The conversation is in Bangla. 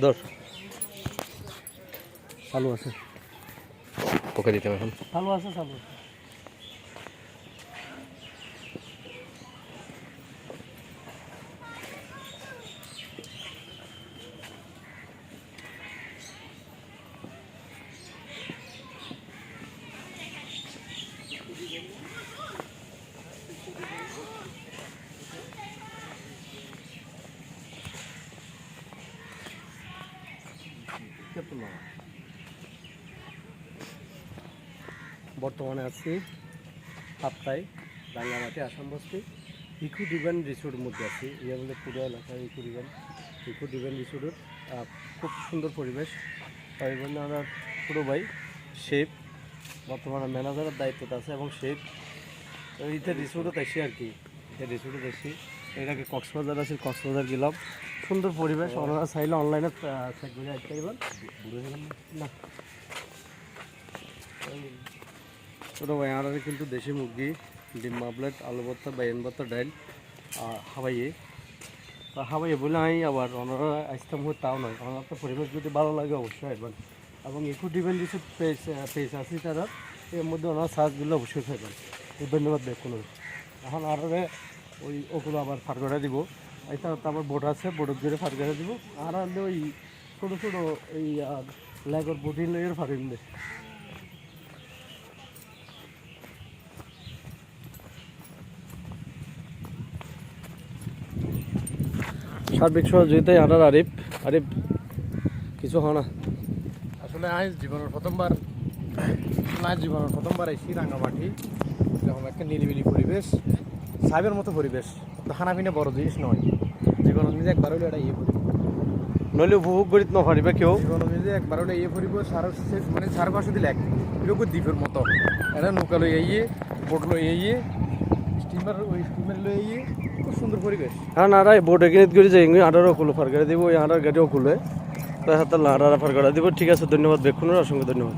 ধর চালু আছে, ওকে দিতে এখন চালু আছে, চালু আছে। বর্তমানে আছি সাতটায় রাঙ্গামাটি আসাম বস্তি ইকো ডিভেন রিসোর্টের মধ্যে আছি। এর মধ্যে পুরো এলাকায় ইকো ডিভেন রিসোর্টের খুব সুন্দর পরিবেশ। তাই জন্য আমার পুরো ভাই শেফ বর্তমানে ম্যানেজারের দায়িত্বতে আছে এবং শেফ এইটা রিসোর্টে আসি আর কি, এটা রিসোর্টে আসি। এর আগে কক্সবাজার আছে, কক্সবাজার গেলাম, সুন্দর পরিবেশ। ওনারা চাইলে অনলাইনে চেক করে আসতে পারবেন না। ছোটো ভাই আর কিন্তু দেশি মুরগি, ডিম মাবলেট, আলু ভর্তা, বাইন ভর্তা, ডাইল হাবাইয়ে বলে আমি আবার ওনারা আসতাম হয়ে তাও নয়। আমার তো পরিবেশ যদি ভালো লাগে অবশ্যই আসবেন। এবং ইকো ডিভেন রিসোর্ট পেজ আছে তারা, এর মধ্যে ওনারা সার্চগুলো অবশ্যই থাকবেন। ধন্যবাদ দেখুন। এখন আর ওগুলো আবার ফার করে দিব। এটা তারপর বোট আছে, বোটের জোরে ফার করে দিব। আর ওই ছোটো ছোটো এই লেগর বোটিং লেগের ফারিং দেয়। সার্বিক সহযোগিতায় আনার আরিফ কিছু হয় না। আসলে আজ জীবনের প্রথমবার আইসি রাঙ্গামাটি। এরকম একটা নিরিবিলি পরিবেশ, সাহেবের মতো পরিবেশ। খানা পিনা বড় জিনিস নয়, জীবন নিজে একবার হলে এটা ইয়ে করিব, নইলে উপভোগ করিতে নপারিবে কেউ। জীবন নিজে একবার হলে ইয়ে করিব। মানে সার পাশে দিলে এরকম দ্বীপের মতো এটা নৌকা লই আইয়ে, বোট লই আইয়ে, স্টিমার লই আইয়ে, খুব সুন্দর পরিবেশ। হ্যাঁ না বোটে কিনে করে যাই, আটারও খুলো ফার করে দিব, ওই আটার গাড়িও খুলে হাতে আটারা ফার করে দিব। ঠিক আছে, ধন্যবাদ বেক্ষণের, অসংখ্য ধন্যবাদ।